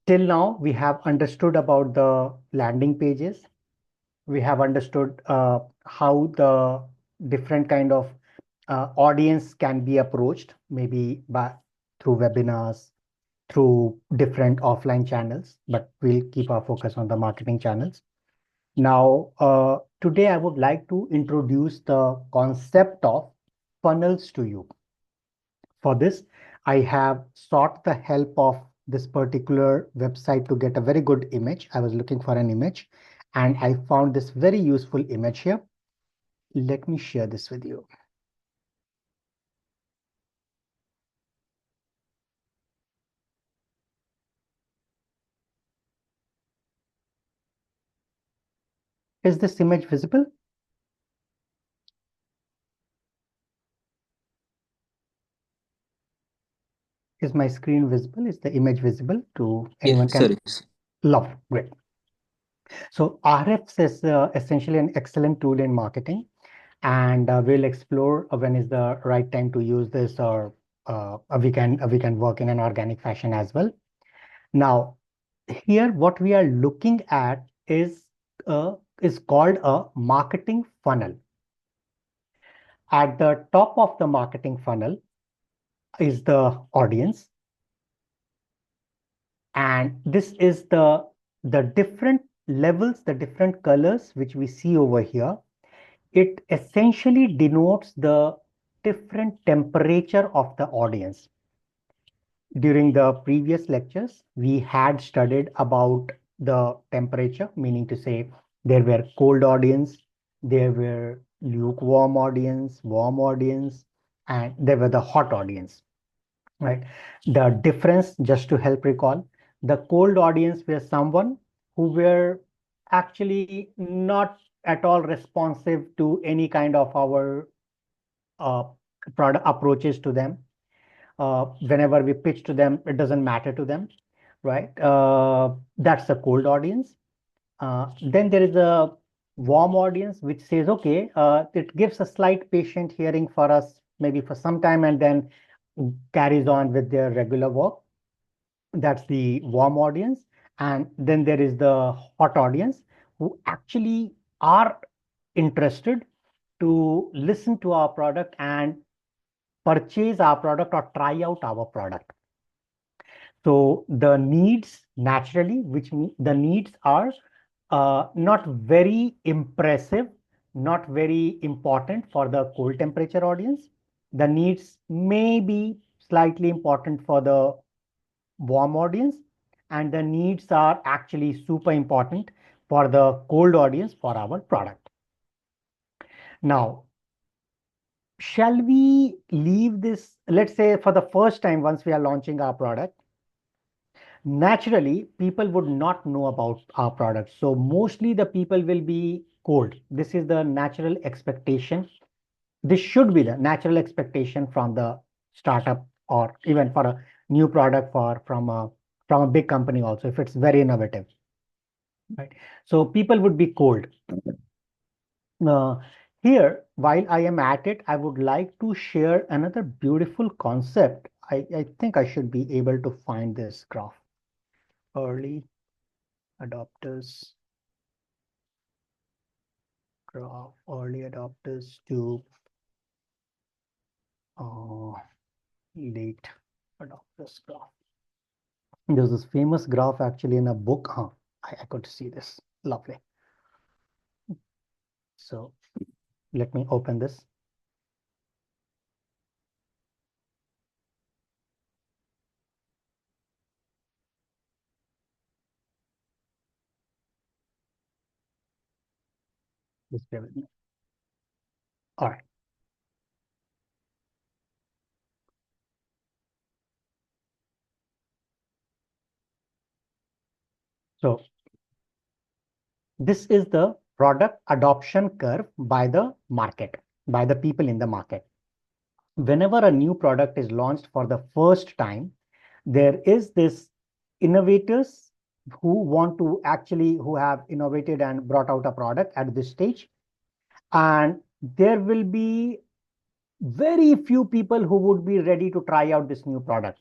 till now, we have understood about the landing pages. We have understood how the different kind of audience can be approached, maybe through webinars, through different offline channels, but we'll keep our focus on the marketing channels. Now, today I would like to introduce the concept of funnels to you. For this, I have sought the help of this particular website to get a very good image. I was looking for an image and I found this very useful image here. Let me share this with you. Is this image visible? Is my screen visible? Is the image visible to anyone? Yes, sir. Love, great. So RFs is essentially an excellent tool in marketing, and we'll explore when is the right time to use this, or we can work in an organic fashion as well. Now, here what we are looking at is called a marketing funnel. At the top of the marketing funnel is the audience, and this is the different levels, the different colors which we see over here. It essentially denotes the different temperature of the audience. During the previous lectures, we had studied about the temperature, meaning to say there were cold audience, there were lukewarm audience, warm audience, and there were the hot audience, right? The difference, just to help recall, the cold audience were someone who were actually not at all responsive to any kind of our product approaches to them. Whenever we pitch to them, it doesn't matter to them, right? That's the cold audience. Then there is a warm audience, which says, okay, it gives a slight patient hearing for us, maybe for some time, and then carries on with their regular work. That's the warm audience. And then there is the hot audience who actually are interested to listen to our product and purchase our product or try out our product. So the needs naturally, which means the needs are not very impressive, not very important for the cold temperature audience. The needs may be slightly important for the warm audience, and the needs are actually super important for the cold audience for our product. Now, shall we leave this, let's say for the first time, once we are launching our product, naturally people would not know about our product. So mostly the people will be cold. This is the natural expectation. This should be the natural expectation from the startup, or even for a new product from a big company also, if it's very innovative, right? So people would be cold. Here, while I am at it, I would like to share another beautiful concept. I think I should be able to find this graph. Early adopters graph, early adopters to late adopters graph. There's this famous graph actually in a book. I could see this. Lovely. So let me open this. Just bear with me. All right. So this is the product adoption curve by the market, by the people in the market. Whenever a new product is launched for the first time, there is this innovators who have innovated and brought out a product at this stage. And there will be very few people who would be ready to try out this new product.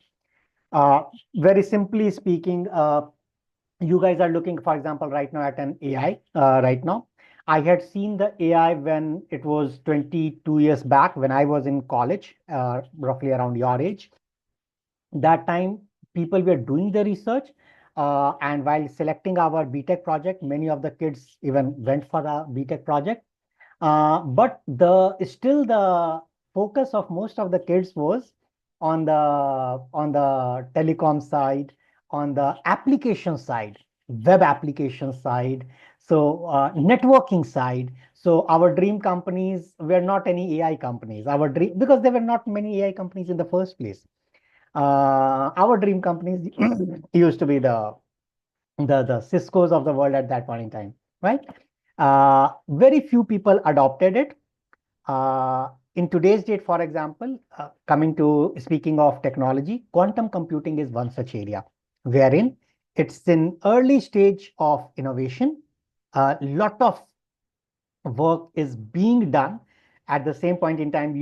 Very simply speaking, you guys are looking, for example, right now at an AI. Right now, I had seen the AI when it was 22 years back when I was in college, roughly around your age. That time, people were doing the research, and while selecting our BTech project, many of the kids even went for the BTech project. But the focus of most of the kids was on the telecom side, on the application side, web application side, so networking side. So our dream companies were not any AI companies. Our dream, because there were not many AI companies in the first place. Our dream companies used to be the Cisco's of the world at that point in time, right? Very few people adopted it. In today's date, for example, coming to speaking of technology, quantum computing is one such area wherein it's in early stage of innovation. A lot of work is being done. At the same point in time,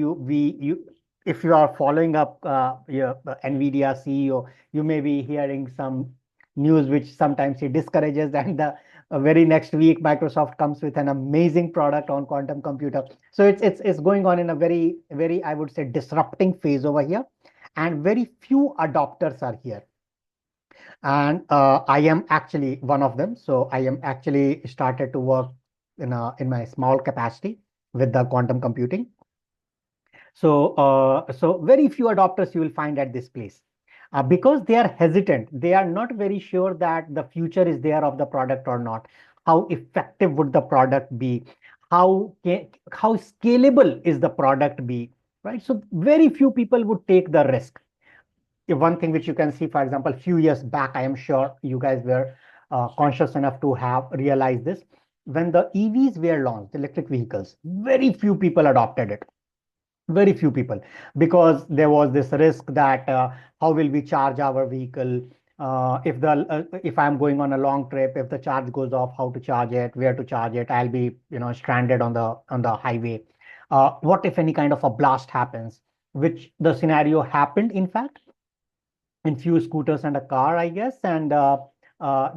if you are following up your NVIDIA CEO, you may be hearing some news which sometimes he discourages, and the very next week Microsoft comes with an amazing product on quantum computer. So it's going on in a very, I would say, disrupting phase over here, and very few adopters are here. And I am actually one of them. So I am actually started to work in my small capacity with the quantum computing. So very few adopters you will find at this place, because they are hesitant. They are not very sure that the future is there of the product or not. How effective would the product be? How scalable is the product be? Right. So very few people would take the risk. One thing which you can see, for example, a few years back, I am sure you guys were conscious enough to have realized this. When the EVs were launched, electric vehicles, very few people adopted it. Very few people, because there was this risk that how will we charge our vehicle? If I'm going on a long trip, if the charge goes off, how to charge it, where to charge it? I'll be stranded on the highway. What if any kind of a blast happens? Which the scenario happened, in fact, in few scooters and a car, I guess. And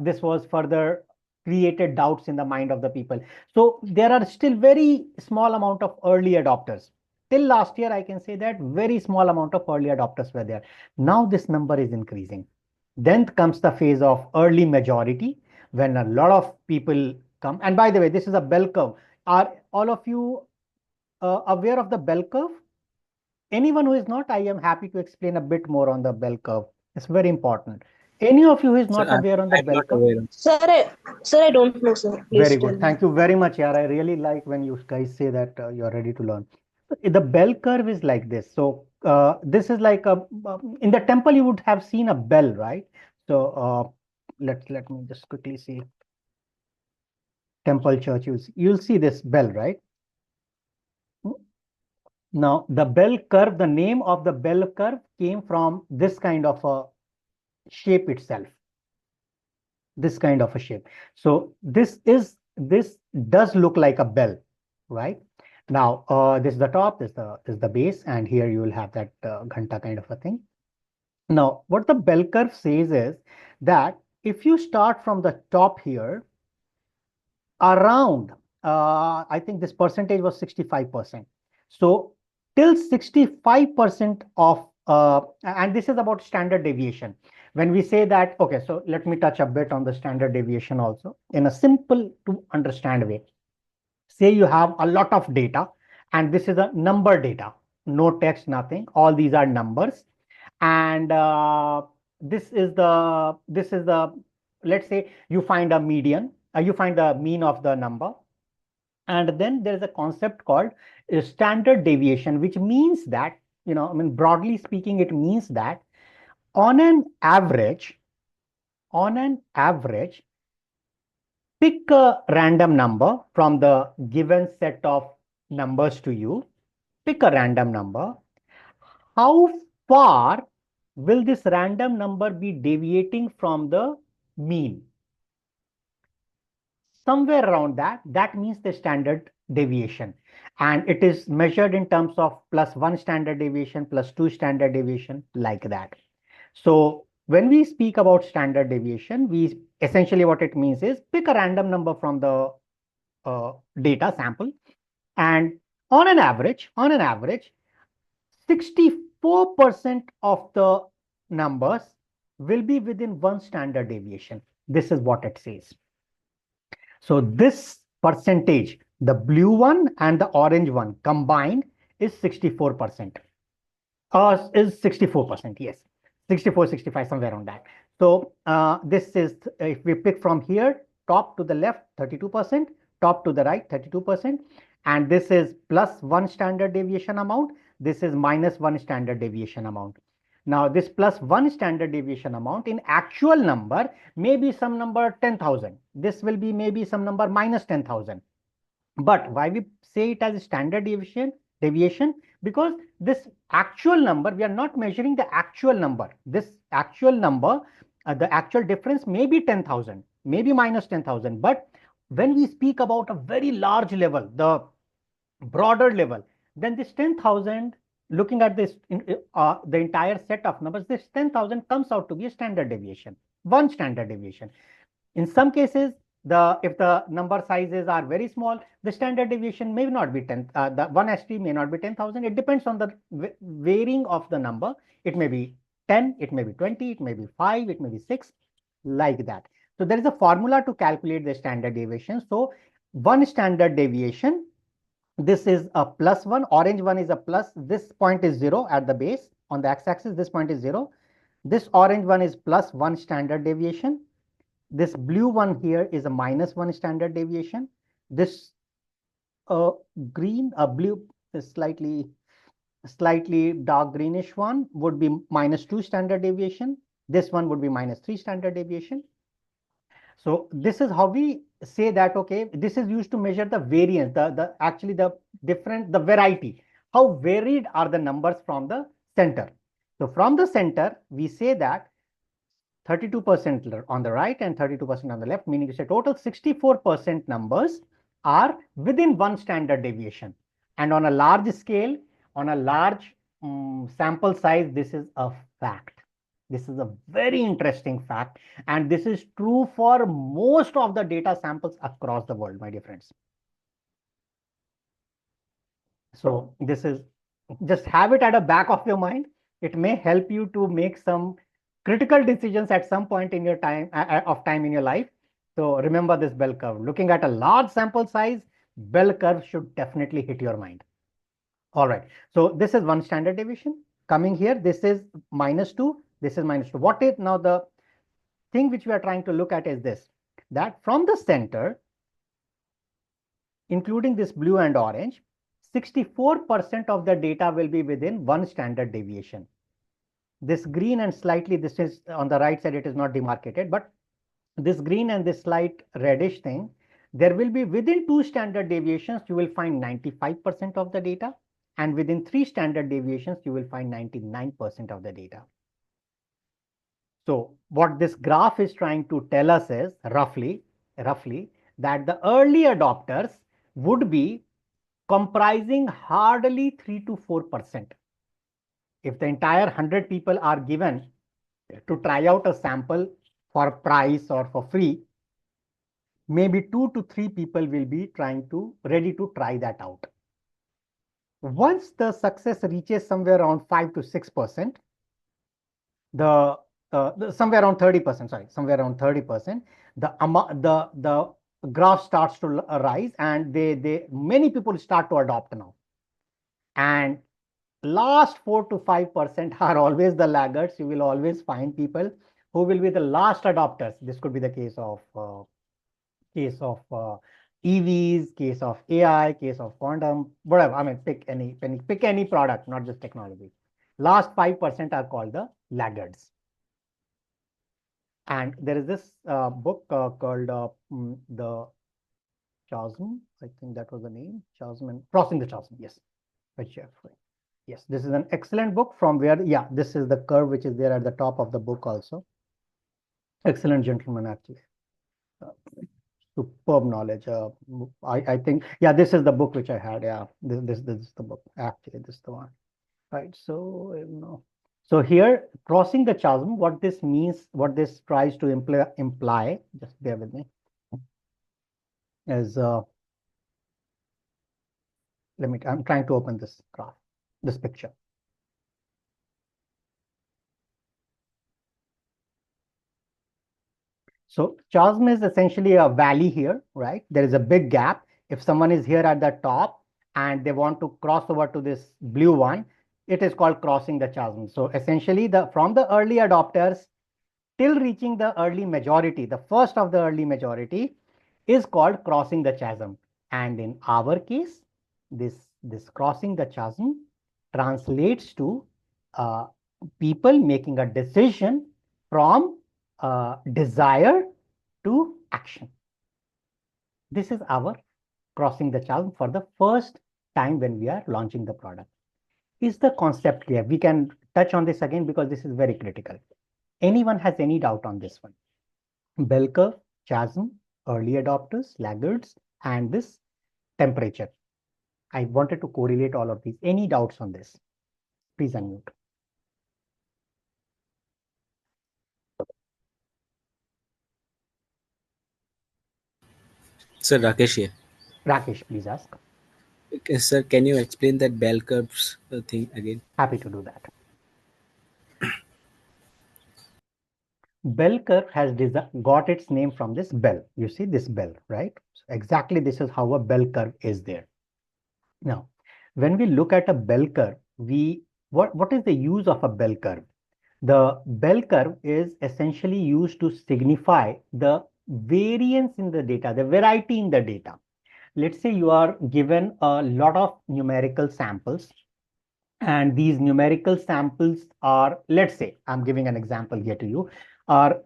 this was further created doubts in the mind of the people. So there are still very small amount of early adopters. Till last year, I can say that very small amount of early adopters were there. Now this number is increasing. Then comes the phase of early majority, when a lot of people come. And by the way, this is a bell curve. Are all of you aware of the bell curve? Anyone who is not, I am happy to explain a bit more on the bell curve. It's very important. Any of you who is Sir, not aware on the I'm bell not curve? aware. Sir, I don't know, sir. Very Please tell good. me. Thank you very much, Yara. I really like when you guys say that you're ready to learn. The bell curve is like this. So this is like in the temple you would have seen a bell, right? So let me just quickly see. Temple church, you'll see this bell, right? Now the bell curve, the name of the bell curve came from this kind of a shape itself. This kind of a shape. So this does look like a bell, right? Now this is the top, this is the base, and here you will have that ghanta kind of a thing. Now what the bell curve says is that if you start from the top here, around I think this percentage was 65%. So till 65% of and this is about standard deviation. When we say that, okay, so let me touch a bit on the standard deviation also in a simple to understand way. Say you have a lot of data, and this is a number data, no text, nothing. All these are numbers, and this is the let's say you find a median, you find the mean of the number, and then there's a concept called standard deviation, which means that, I mean, broadly speaking, it means that on an average, on an average, pick a random number from the given set of numbers to you. Pick a random number. How far will this random number be deviating from the mean? Somewhere around that. That means the standard deviation. And it is measured in terms of +1 standard deviation, +2 standard deviation, like that. So when we speak about standard deviation, we essentially what it means is pick a random number from the data sample, and on an average, 64% of the numbers will be within one standard deviation. This is what it says. So this percentage, the blue one and the orange one combined is 64%. Is 64%, yes. 64, 65, somewhere on that. So this is, if we pick from here, top to the left, 32%, top to the right, 32%. And this is plus one standard deviation amount. This is minus one standard deviation amount. Now, this plus one standard deviation amount in actual number may be some number 10,000. This will be maybe some number minus 10,000. But why we say it as a standard deviation? Because this actual number, we are not measuring the actual number. This actual number, the actual difference may be 10,000, maybe minus 10,000. But when we speak about a very large level, the broader level, then this 10,000, looking at this, the entire set of numbers, this 10,000 comes out to be a standard deviation, one standard deviation. In some cases, if the number sizes are very small, the standard deviation may not be 10, the 1ST may not be 10,000. It depends on the varying of the number. It may be 10, it may be 20, it may be 5, it may be 6, like that. So there is a formula to calculate the standard deviation. So one standard deviation, this is a plus one, orange one is a plus, this point is 0 at the base on the x-axis, this point is 0. This orange one is plus one standard deviation. This blue one here is a minus one standard deviation. This blue is slightly dark greenish one would be minus 2 standard deviation. This one would be minus 3 standard deviation. So this is how we say that, okay, this is used to measure the variance, the variety. How varied are the numbers from the center? So from the center, we say that 32% on the right and 32% on the left, meaning to say total 64% numbers are within one standard deviation. And on a large scale, on a large sample size, this is a fact. This is a very interesting fact. And this is true for most of the data samples across the world, my dear friends. So this is, just have it at the back of your mind. It may help you to make some critical decisions at some point in your time in your life. So remember this bell curve. Looking at a large sample size, bell curve should definitely hit your mind. All right. So this is one standard deviation. Coming here, this is minus 2. This is minus 2. What is now the thing which we are trying to look at is this, that from the center, including this blue and orange, 64% of the data will be within one standard deviation. This green and slightly, this is on the right side, it is not demarcated, but this green and this slight reddish thing, there will be within 2 standard deviations, you will find 95% of the data. And within 3 standard deviations, you will find 99% of the data. So what this graph is trying to tell us is roughly that the early adopters would be comprising hardly 3 to 4%. If the entire 100 people are given to try out a sample for price or for free, maybe 2 to 3 people will be ready to try that out. Once the success reaches somewhere around 5 to 6%, somewhere around 30%, sorry, somewhere around 30%, the graph starts to rise, and many people start to adopt now. And last 4 to 5% are always the laggards. You will always find people who will be the last adopters. This could be the case of EVs, case of AI, case of quantum, whatever. I mean, pick any product, not just technology. Last 5% are called the laggards. And there is this book called The Chasm. I think that was the name. Chasm and Crossing the Chasm. Yes. Yes, this is an excellent book from where, yeah, this is the curve which is there at the top of the book also. Excellent gentleman, actually. Superb knowledge. I think, yeah, this is the book which I had. Yeah, this is the book. Actually, this is the one. Right. So, So here, crossing the chasm, what this means, what this tries to imply, just bear with me, is I'm trying to open this graph, this picture. So chasm is essentially a valley here, right? There is a big gap. If someone is here at the top and they want to cross over to this blue one, it is called crossing the chasm. So essentially, from the early adopters till reaching the early majority, the first of the early majority is called crossing the chasm. And in our case, this crossing the chasm translates to people making a decision from desire to action. This is our crossing the chasm for the first time when we are launching the product. Is the concept clear? We can touch on this again because this is very critical. Anyone has any doubt on this one? Bell curve, chasm, early adopters, laggards, and this temperature. I wanted to correlate all of these. Any doubts on this? Please unmute. Sir, Rakesh here. Rakesh, please ask. Okay, sir, can you explain that bell curves thing again? Happy to do that. Bell curve has got its name from this bell. You see this bell, right? So exactly this is how a bell curve is there. Now, when we look at a bell curve, what is the use of a bell curve? The bell curve is essentially used to signify the variance in the data, the variety in the data. Let's say you are given a lot of numerical samples, and these numerical samples are, let's say, I'm giving an example here to you, are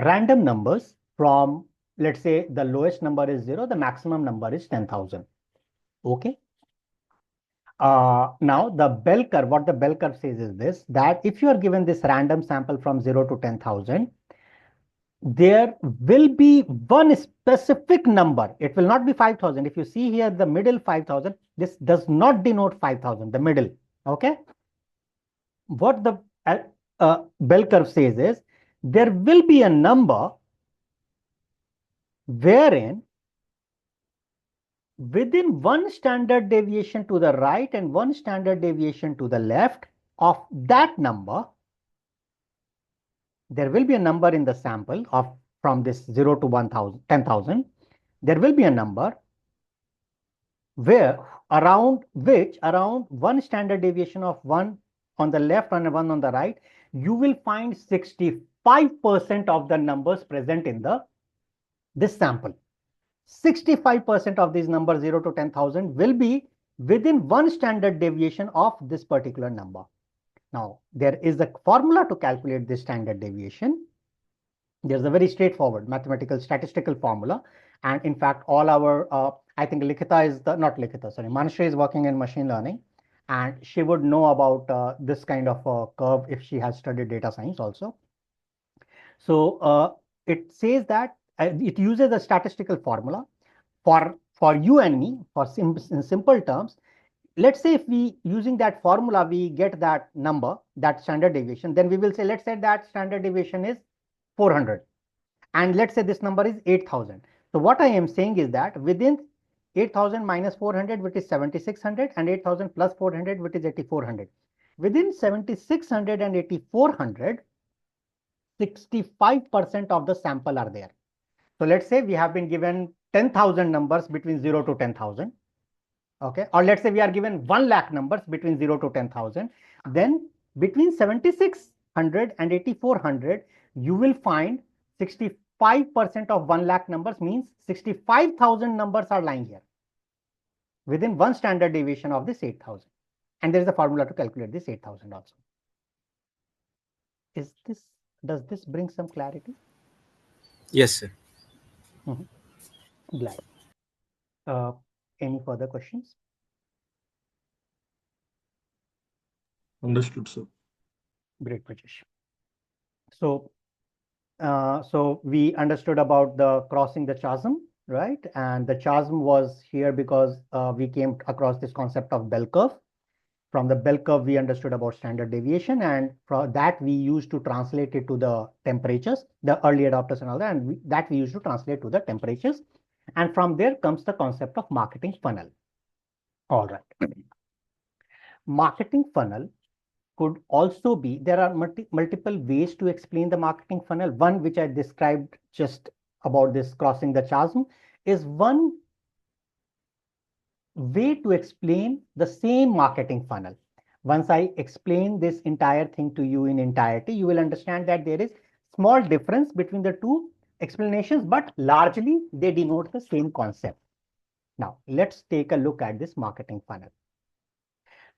random numbers from, let's say, the lowest number is 0, the maximum number is 10,000. Okay. Now, the bell curve, what the bell curve says is this, that if you are given this random sample from 0 to 10,000, there will be one specific number. It will not be 5,000. If you see here, the middle 5,000, this does not denote 5,000, the middle. Okay. What the bell curve says is, there will be a number wherein within one standard deviation to the right and one standard deviation to the left of that number, there will be a number in the sample of from this 0 to 1,000, 10,000. There will be a number where around one standard deviation of one on the left and one on the right, you will find 65% of the numbers present in this sample. 65% of these numbers 0 to 10,000 will be within one standard deviation of this particular number. Now, there is a formula to calculate this standard deviation. There's a very straightforward mathematical statistical formula. And in fact, all our, I think Manashri is working in machine learning, and she would know about this kind of a curve if she has studied data science also. So it says that it uses a statistical formula for you and me, in simple terms. Let's say if we using that formula, we get that number, that standard deviation, then we will say, let's say that standard deviation is 400. And let's say this number is 8,000. So what I am saying is that within 8,000 minus 400, which is 7,600, and 8,000 plus 400, which is 8,400. Within 7,600 and 8,400, 65% of the sample are there. So let's say we have been given 10,000 numbers between 0 to 10,000. Okay. Or let's say we are given 1 lakh numbers between 0 to 10,000. Then between 7,600 and 8,400, you will find 65% of 1 lakh numbers, means 65,000 numbers are lying here within one standard deviation of this 8,000. And there is a formula to calculate this 8,000 also. Does this bring some clarity? Yes, sir. Glad. Any further questions? Understood, sir. Great, Prajesh. So we understood about the crossing the chasm, right? And the chasm was here because we came across this concept of bell curve. From the bell curve, we understood about standard deviation, and from that we used to translate it to the temperatures, the early adopters and all that, and that we used to translate to the temperatures. And from there comes the concept of marketing funnel. All right. Marketing funnel could also be, there are multiple ways to explain the marketing funnel. One, which I described just about this crossing the chasm, is one way to explain the same marketing funnel. Once I explain this entire thing to you in entirety, you will understand that there is small difference between the two explanations, but largely they denote the same concept. Now, let's take a look at this marketing funnel.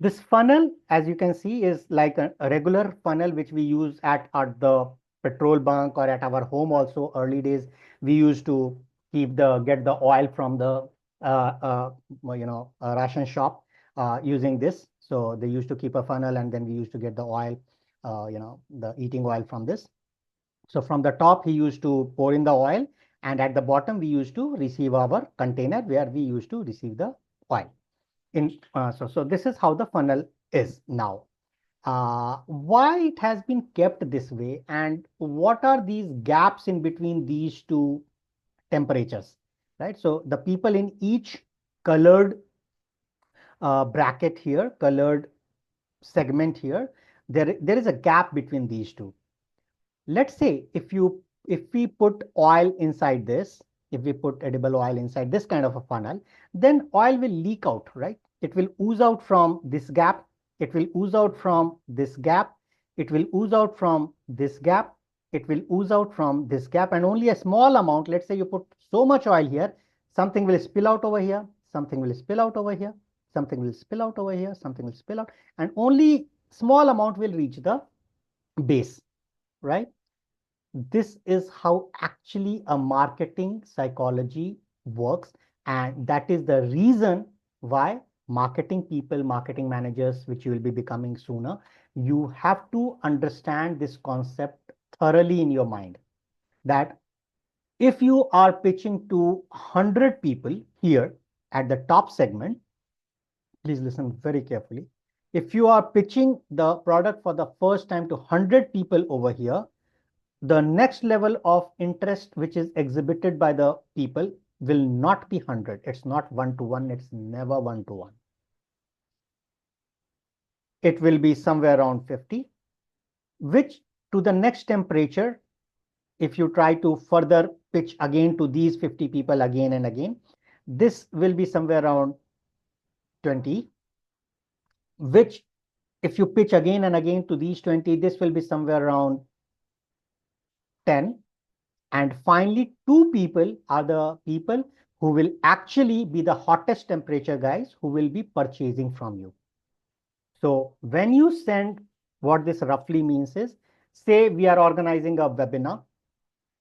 This funnel, as you can see, is like a regular funnel which we use at the petrol bunk or at our home also. Early days, we used to get the oil from the ration shop using this. So they used to keep a funnel, and then we used to get the oil, the eating oil from this. So from the top, he used to pour in the oil, and at the bottom, we used to receive our container where we used to receive the oil. So this is how the funnel is now. Why it has been kept this way, and what are these gaps in between these two temperatures, right? So the people in each colored bracket here, colored segment here, there is a gap between these two. Let's say if we put oil inside this, if we put edible oil inside this kind of a funnel, then oil will leak out, right? It will ooze out from this gap. It will ooze out from this gap. It will ooze out from this gap. It will ooze out from this gap, and only a small amount. Let's say you put so much oil here, something will spill out over here, something will spill out over here, something will spill out over here, something will spill out, and only small amount will reach the base, right? This is how actually a marketing psychology works, and that is the reason why marketing people, marketing managers, which you will be becoming sooner, you have to understand this concept thoroughly in your mind, that if you are pitching to 100 people here at the top segment, please listen very carefully. If you are pitching the product for the first time to 100 people over here, the next level of interest which is exhibited by the people will not be 100. It's not 1-to-1. It's never 1-to-1. It will be somewhere around 50, which to the next temperature, if you try to further pitch again to these 50 people again and again, this will be somewhere around 20, which if you pitch again and again to these 20, this will be somewhere around 10. And finally, 2 people are the people who will actually be the hottest temperature guys who will be purchasing from you. So when you send, what this roughly means is, say we are organizing a webinar,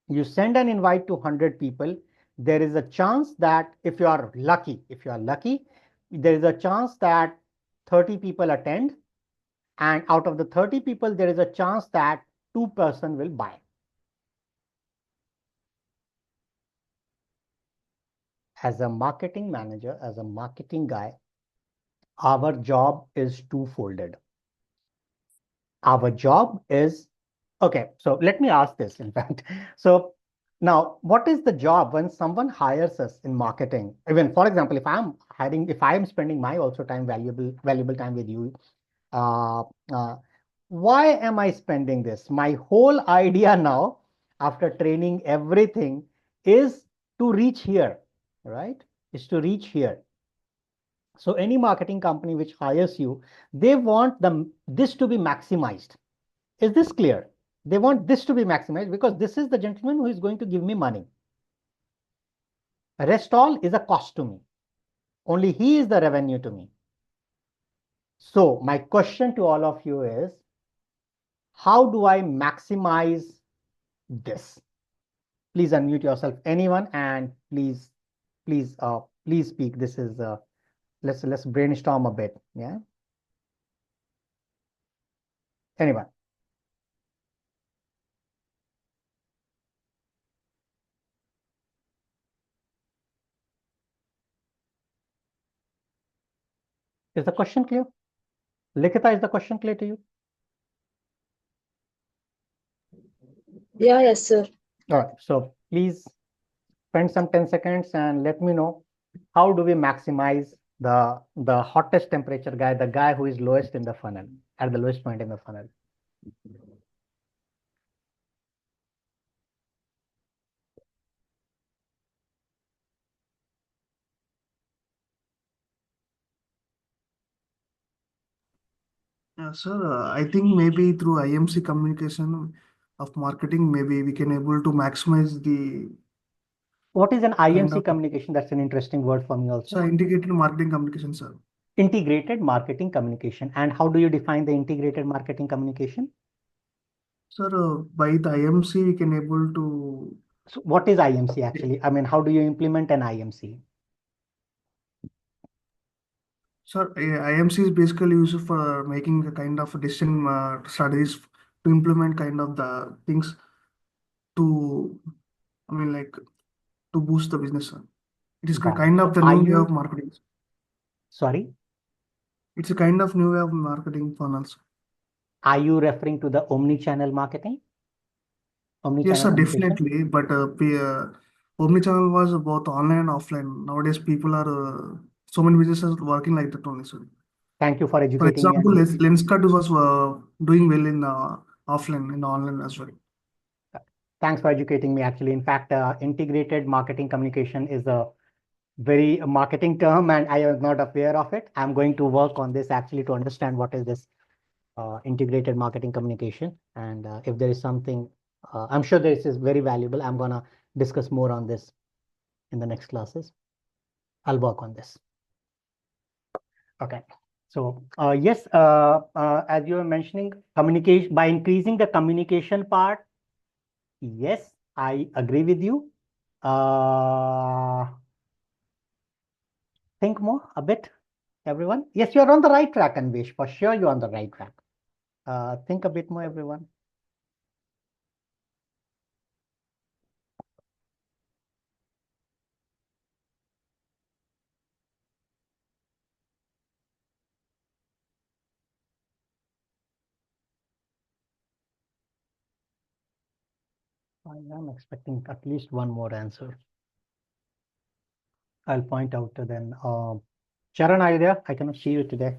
you send an invite to 100 people. There is a chance that if you are lucky, there is a chance that 30 people attend. And out of the 30 people, there is a chance that 2 person will buy. As a marketing manager, as a marketing guy, our job is two-folded. Our job is, okay, so let me ask this, in fact. So now, what is the job when someone hires us in marketing? Even, for example, if I'm spending my also time, valuable time with you, uh, uh, why am I spending this? My whole idea now, after training everything, is to reach here, right? Is to reach here. So any marketing company which hires you, they want this to be maximized. Is this clear? They want this to be maximized because this is the gentleman who is going to give me money. Rest all is a cost to me. Only he is the revenue to me. So my question to all of you is, how do I maximize this? Please unmute yourself, anyone, and please speak. This is let's brainstorm a bit. Yeah. Anyone? Is the question clear? Likita, is the question clear to you? Yeah, yes, sir. All right. So please spend some 10 seconds and let me know how do we maximize the hottest temperature guy, the guy who is lowest in the funnel, at the lowest point in the funnel. Yeah, sir, I think maybe through IMC communication of marketing, maybe we can able to maximize the What is an kind IMC of, communication? That's an interesting word for me also. so integrated marketing communication, sir. Integrated marketing communication. And how do you define the integrated marketing communication? Sir, by the IMC, we can able to, So what is IMC actually? I mean, how do you implement an IMC? sir, IMC is basically used for making a kind of decision strategies to implement kind of the things to, I mean, like to boost the business, sir. It is Got it. kind of So the are new way you, of marketing. sorry, It's a kind of new way of marketing funnels. are you referring to the omni-channel marketing? Yes, Omni-channel sir, communication? definitely. But omnichannel was both online and offline. Nowadays, people are so many businesses working like that only, sir. Thank you for For educating me. example, Lenskart was doing well in offline, in online as well. Thanks for educating me. Actually, in fact, integrated marketing communication is a very marketing term, and I was not aware of it. I'm going to work on this actually to understand what is this integrated marketing communication. And if there is something, I'm sure this is very valuable. I'm gonna discuss more on this in the next classes. I'll work on this. Okay. So yes, as you were mentioning, communication by increasing the communication part. Yes, I agree with you. Think more a bit, everyone. Yes, you're on the right track, Anvesh. For sure, you're on the right track. Think a bit more, everyone. I am expecting at least one more answer. I'll point out to them. Charan, are you there? I cannot see you today.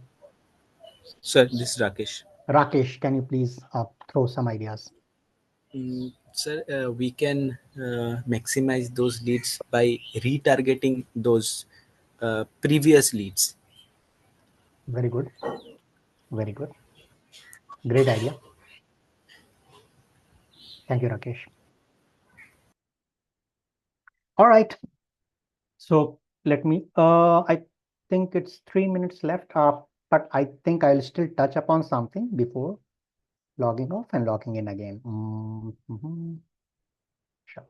Sir, this is Rakesh. Rakesh, can you please throw some ideas? Sir, we can maximize those leads by retargeting those previous leads. Very good. Very good. Great idea. Thank you, Rakesh. All right. So let me, I think it's 3 minutes left, but I think I'll still touch upon something before logging off and logging in again. Sure.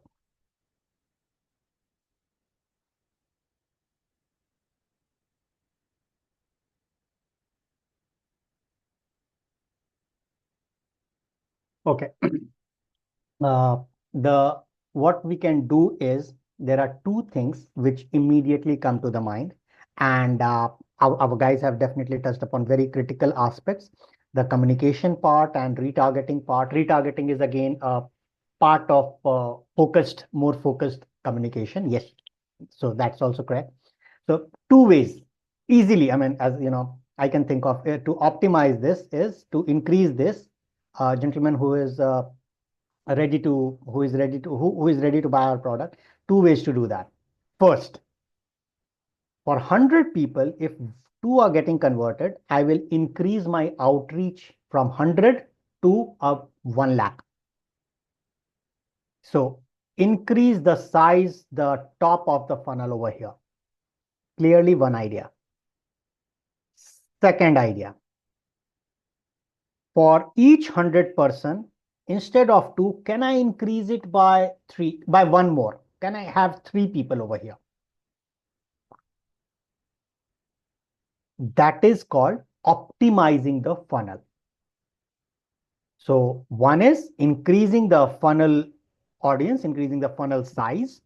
Okay. The what we can do is there are two things which immediately come to the mind, and our guys have definitely touched upon very critical aspects, the communication part and retargeting part. Retargeting is again a part of more focused communication. Yes, so that's also correct. So two ways easily, I mean, as you know, I can think of to optimize this is to increase this. Gentleman who is who is ready to buy our product. Two ways to do that. First, for 100 people, if 2 are getting converted, I will increase my outreach from 100 to 1 lakh. So increase the size, the top of the funnel over here. Clearly one idea. Second idea, for each 100 person, instead of 2, can I increase it by 3, by 1 more? Can I have 3 people over here? That is called optimizing the funnel. So one is increasing the funnel audience, increasing the funnel size.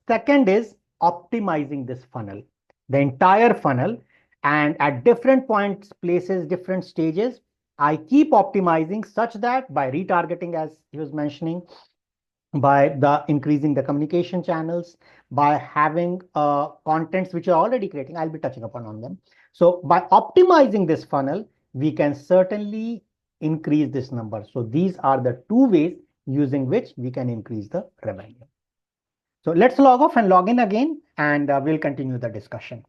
Second is optimizing this funnel, the entire funnel. And at different points, places, different stages, I keep optimizing such that by retargeting, as he was mentioning, by the increasing the communication channels, by having contents which are already creating, I'll be touching upon on them. So by optimizing this funnel, we can certainly increase this number. So these are the two ways using which we can increase the revenue. So let's log off and log in again, and we'll continue the discussion.